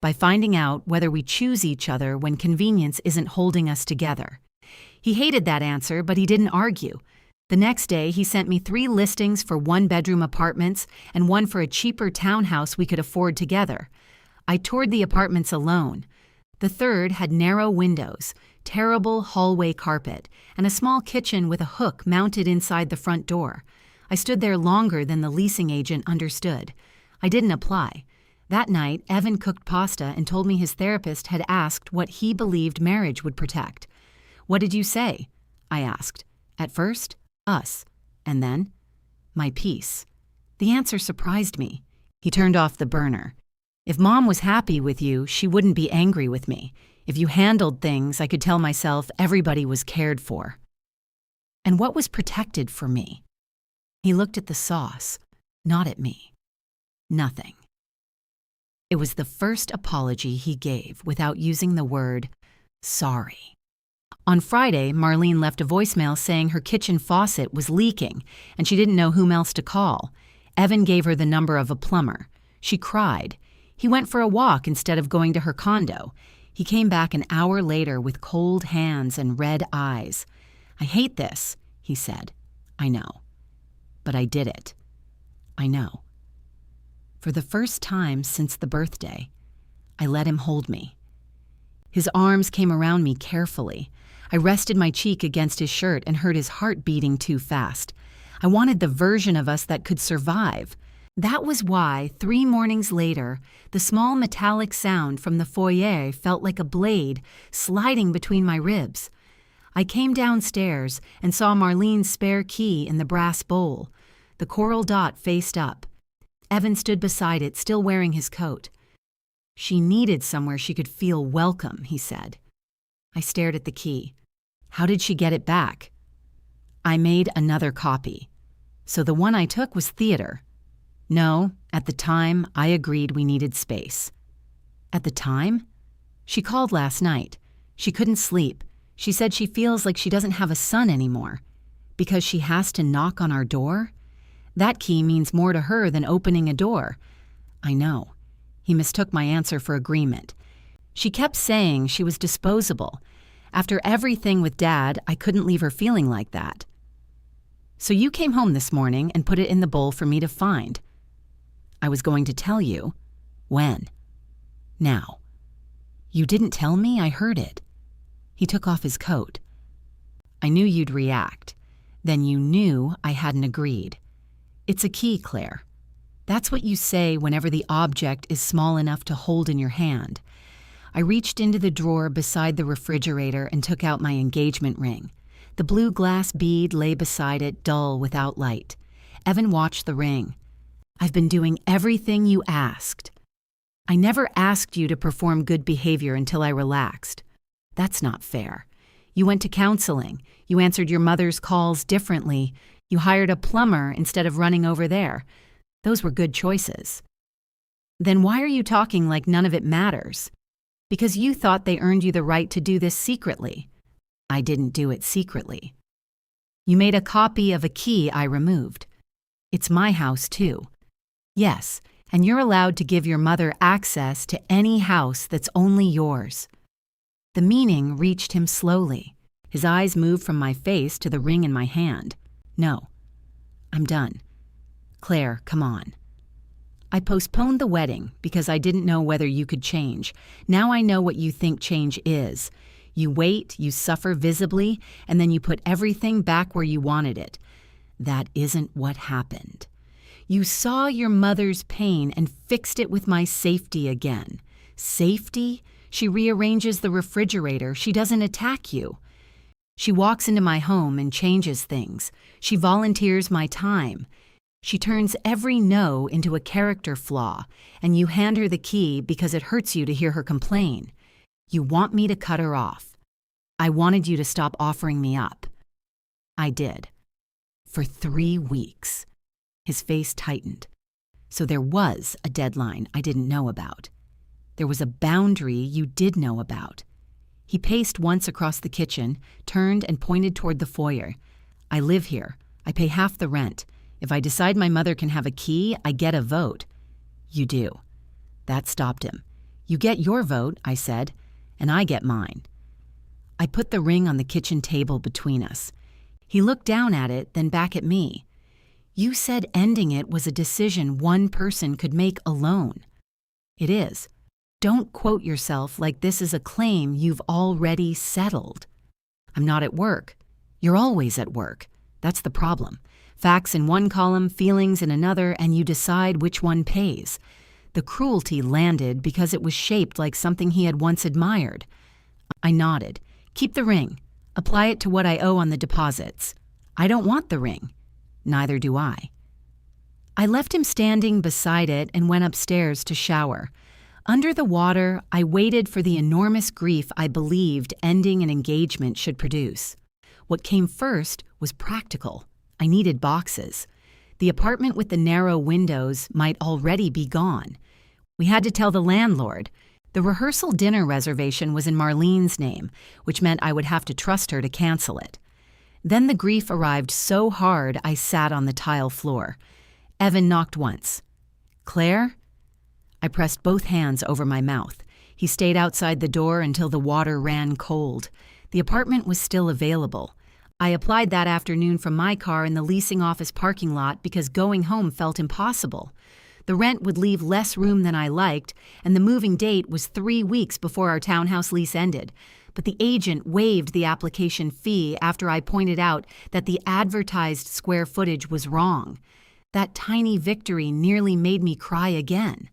"By finding out whether we choose each other when convenience isn't holding us together." He hated that answer, but he didn't argue. The next day, he sent me 3 listings for 1-bedroom apartments and one for a cheaper townhouse we could afford together. I toured the apartments alone. The third had narrow windows, terrible hallway carpet, and a small kitchen with a hook mounted inside the front door. I stood there longer than the leasing agent understood. I didn't apply. That night, Evan cooked pasta and told me his therapist had asked what he believed marriage would protect. "What did you say?" I asked. "At first, us. And then?" "My peace." The answer surprised me. He turned off the burner. "If Mom was happy with you, she wouldn't be angry with me. If you handled things, I could tell myself everybody was cared for." And what was protected for me? He looked at the sauce, not at me. Nothing. It was the first apology he gave without using the word sorry. On Friday, Marlene left a voicemail saying her kitchen faucet was leaking and she didn't know whom else to call. Evan gave her the number of a plumber. She cried. He went for a walk instead of going to her condo. He came back an hour later with cold hands and red eyes. "I hate this," he said. "I know. But I did it. I know." For the first time since the birthday, I let him hold me. His arms came around me carefully. I rested my cheek against his shirt and heard his heart beating too fast. I wanted the version of us that could survive. That was why, 3 mornings later, the small metallic sound from the foyer felt like a blade sliding between my ribs. I came downstairs and saw Marlene's spare key in the brass bowl. The coral dot faced up. Evan stood beside it, still wearing his coat. "She needed somewhere she could feel welcome," he said. I stared at the key. "How did she get it back?" "I made another copy. So the one I took was theater." "No, at the time, I agreed we needed space." "At the time?" "She called last night. She couldn't sleep. She said she feels like she doesn't have a son anymore. Because she has to knock on our door? That key means more to her than opening a door." "I know." He mistook my answer for agreement. She kept saying she was disposable. After everything with Dad, I couldn't leave her feeling like that. So you came home this morning and put it in the bowl for me to find. I was going to tell you. When? Now. You didn't tell me, I heard it. He took off his coat. I knew you'd react. Then you knew I hadn't agreed. It's a key, Claire. That's what you say whenever the object is small enough to hold in your hand. I reached into the drawer beside the refrigerator and took out my engagement ring. The blue glass bead lay beside it, dull without light. Evan watched the ring. I've been doing everything you asked. I never asked you to perform good behavior until I relaxed. That's not fair. You went to counseling. You answered your mother's calls differently. You hired a plumber instead of running over there. Those were good choices. Then why are you talking like none of it matters? Because you thought they earned you the right to do this secretly. I didn't do it secretly. You made a copy of a key I removed. It's my house, too. Yes, and you're allowed to give your mother access to any house that's only yours. The meaning reached him slowly. His eyes moved from my face to the ring in my hand. No, I'm done. Claire, come on. I postponed the wedding because I didn't know whether you could change. Now I know what you think change is. You wait, you suffer visibly, and then you put everything back where you wanted it. That isn't what happened. You saw your mother's pain and fixed it with my safety again. Safety? She rearranges the refrigerator. She doesn't attack you. She walks into my home and changes things. She volunteers my time. She turns every no into a character flaw, and you hand her the key because it hurts you to hear her complain. You want me to cut her off. I wanted you to stop offering me up. I did. For 3 weeks. His face tightened. So there was a deadline I didn't know about. There was a boundary you did know about. He paced once across the kitchen, turned and pointed toward the foyer. I live here. I pay half the rent. If I decide my mother can have a key, I get a vote. You do. That stopped him. You get your vote, I said, and I get mine. I put the ring on the kitchen table between us. He looked down at it, then back at me. You said ending it was a decision one person could make alone. It is. Don't quote yourself like this is a claim you've already settled. I'm not at work. You're always at work. That's the problem. Facts in one column, feelings in another, and you decide which one pays. The cruelty landed because it was shaped like something he had once admired. I nodded. Keep the ring. Apply it to what I owe on the deposits. I don't want the ring. Neither do I. I left him standing beside it and went upstairs to shower. Under the water, I waited for the enormous grief I believed ending an engagement should produce. What came first was practical. I needed boxes. The apartment with the narrow windows might already be gone. We had to tell the landlord. The rehearsal dinner reservation was in Marlene's name, which meant I would have to trust her to cancel it. Then the grief arrived so hard I sat on the tile floor. Evan knocked once. Claire? I pressed both hands over my mouth. He stayed outside the door until the water ran cold. The apartment was still available. I applied that afternoon from my car in the leasing office parking lot because going home felt impossible. The rent would leave less room than I liked, and the moving date was 3 weeks before our townhouse lease ended. But the agent waived the application fee after I pointed out that the advertised square footage was wrong. That tiny victory nearly made me cry again.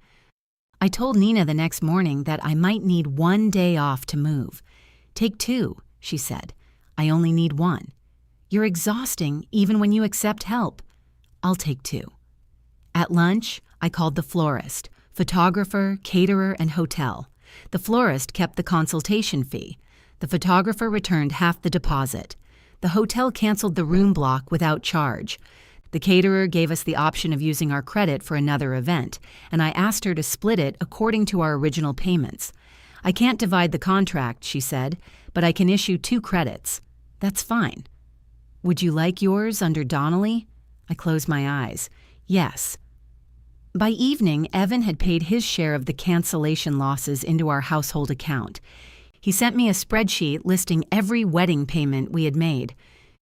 I told Nina the next morning that I might need 1 day off to move. Take 2, she said. I only need 1. You're exhausting even when you accept help. I'll take 2. At lunch, I called the florist, photographer, caterer, and hotel. The florist kept the consultation fee. The photographer returned half the deposit. The hotel canceled the room block without charge. The caterer gave us the option of using our credit for another event, and I asked her to split it according to our original payments. I can't divide the contract, she said, but I can issue 2 credits. That's fine. Would you like yours under Donnelly? I closed my eyes. Yes. By evening, Evan had paid his share of the cancellation losses into our household account. He sent me a spreadsheet listing every wedding payment we had made.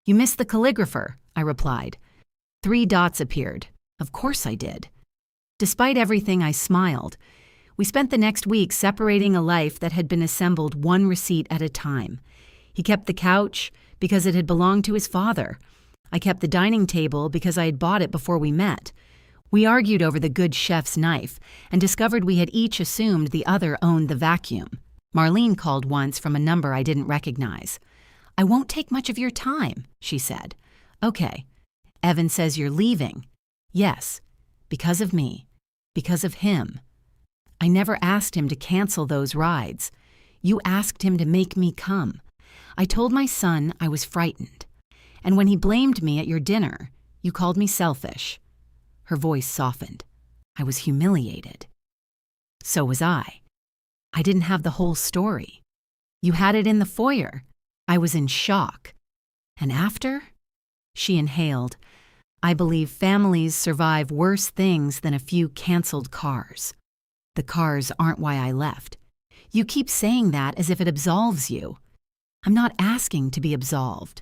"You missed the calligrapher," I replied. 3 dots appeared. Of course I did. Despite everything, I smiled. We spent the next week separating a life that had been assembled one receipt at a time. He kept the couch because it had belonged to his father. I kept the dining table because I had bought it before we met. We argued over the good chef's knife and discovered we had each assumed the other owned the vacuum. Marlene called once from a number I didn't recognize. "I won't take much of your time," she said. "Okay. Evan says you're leaving." "Yes. Because of me. Because of him. I never asked him to cancel those rides. You asked him to make me come. I told my son I was frightened. And when he blamed me at your dinner, you called me selfish." Her voice softened. I was humiliated. So was I. I didn't have the whole story. You had it in the foyer. I was in shock. And after? She inhaled. "I believe families survive worse things than a few canceled cars. The cars aren't why I left. You keep saying that as if it absolves you. I'm not asking to be absolved."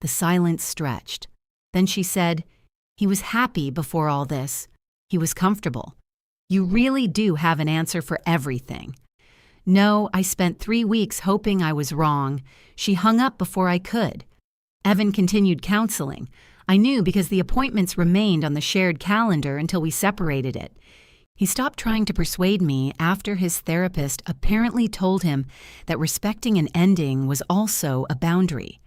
The silence stretched. Then she said, "He was happy before all this. He was comfortable. You really do have an answer for everything." "No, I spent 3 weeks hoping I was wrong." She hung up before I could. Evan continued counseling. I knew because the appointments remained on the shared calendar until we separated it. He stopped trying to persuade me after his therapist apparently told him that respecting an ending was also a boundary.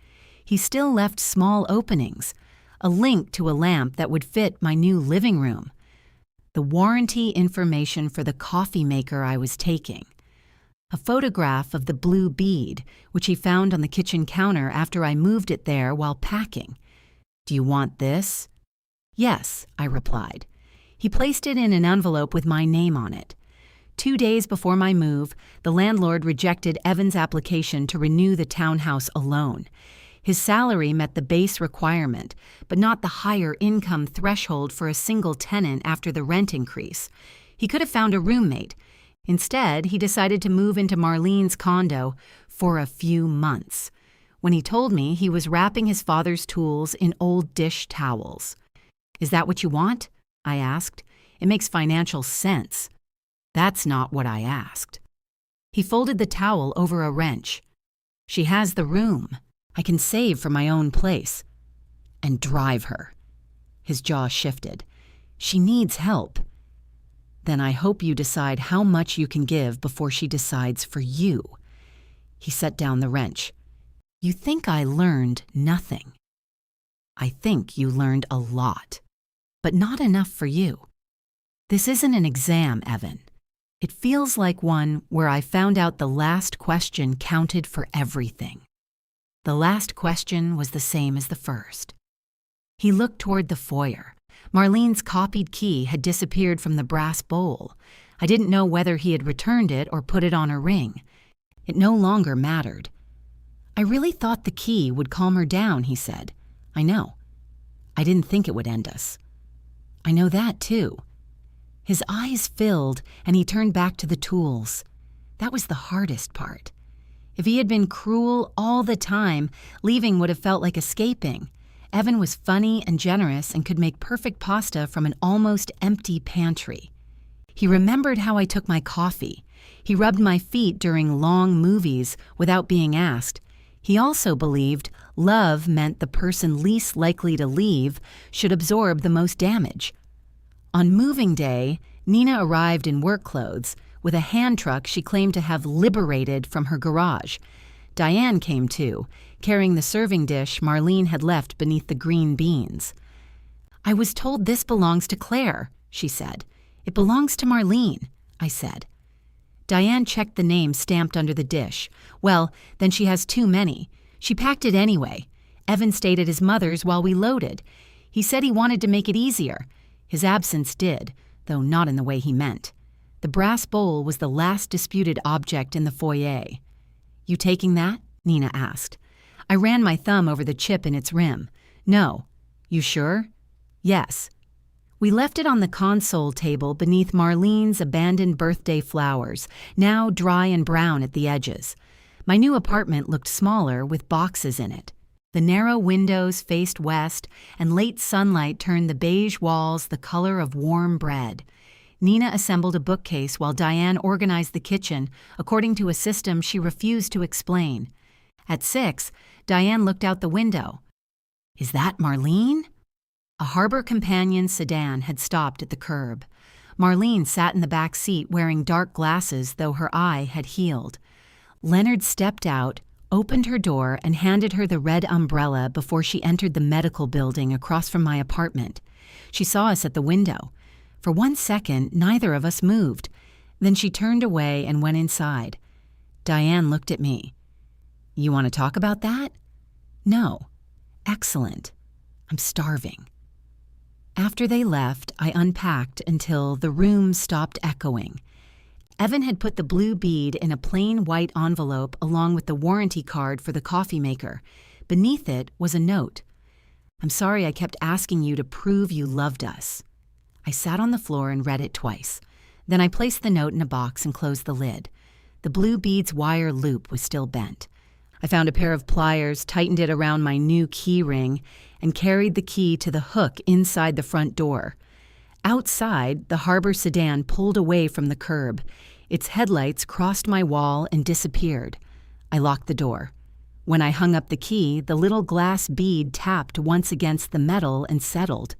He still left small openings, a link to a lamp that would fit my new living room, the warranty information for the coffee maker I was taking, a photograph of the blue bead, which he found on the kitchen counter after I moved it there while packing. "Do you want this?" "Yes," I replied. He placed it in an envelope with my name on it. 2 days before my move, the landlord rejected Evan's application to renew the townhouse alone. His salary met the base requirement, but not the higher income threshold for a single tenant after the rent increase. He could have found a roommate. Instead, he decided to move into Marlene's condo for a few months. When he told me he was wrapping his father's tools in old dish towels. "Is that what you want?" I asked. "It makes financial sense." "That's not what I asked." He folded the towel over a wrench. "She has the room. I can save for my own place." "And drive her." His jaw shifted. "She needs help." "Then I hope you decide how much you can give before she decides for you." He set down the wrench. "You think I learned nothing." "I think you learned a lot. But not enough for you. This isn't an exam, Evan. It feels like one where I found out the last question counted for everything. The last question was the same as the first." He looked toward the foyer. Marlene's copied key had disappeared from the brass bowl. I didn't know whether he had returned it or put it on her ring. It no longer mattered. "I really thought the key would calm her down," he said. "I know. I didn't think it would end us." "I know that, too." His eyes filled, and he turned back to the tools. That was the hardest part. If he had been cruel all the time, leaving would have felt like escaping. Evan was funny and generous and could make perfect pasta from an almost empty pantry. He remembered how I took my coffee. He rubbed my feet during long movies without being asked. He also believed love meant the person least likely to leave should absorb the most damage. On moving day, Nina arrived in work clothes with a hand truck she claimed to have liberated from her garage. Diane came too, carrying the serving dish Marlene had left beneath the green beans. "I was told this belongs to Claire," she said. "It belongs to Marlene," I said. Diane checked the name stamped under the dish. "Well, then she has too many. She packed it anyway. Evan stayed at his mother's while we loaded. He said he wanted to make it easier. His absence did, though not in the way he meant. The brass bowl was the last disputed object in the foyer. "You taking that?" Nina asked. I ran my thumb over the chip in its rim. "No." "You sure?" "Yes." We left it on the console table beneath Marlene's abandoned birthday flowers, now dry and brown at the edges. My new apartment looked smaller with boxes in it. The narrow windows faced west, and late sunlight turned the beige walls the color of warm bread. Nina assembled a bookcase while Diane organized the kitchen according to a system she refused to explain. At 6, Diane looked out the window. "Is that Marlene?" A Harbor Companion sedan had stopped at the curb. Marlene sat in the back seat wearing dark glasses, though her eye had healed. Leonard stepped out, opened her door, and handed her the red umbrella before she entered the medical building across from my apartment. She saw us at the window. For 1 second, neither of us moved. Then she turned away and went inside. Diane looked at me. "You want to talk about that?" "No." "Excellent. I'm starving." After they left, I unpacked until the room stopped echoing. Evan had put the blue bead in a plain white envelope along with the warranty card for the coffee maker. Beneath it was a note. "I'm sorry I kept asking you to prove you loved us." I sat on the floor and read it twice. Then I placed the note in a box and closed the lid. The blue bead's wire loop was still bent. I found a pair of pliers, tightened it around my new key ring, and carried the key to the hook inside the front door. Outside, the Harbor sedan pulled away from the curb. Its headlights crossed my wall and disappeared. I locked the door. When I hung up the key, the little glass bead tapped once against the metal and settled.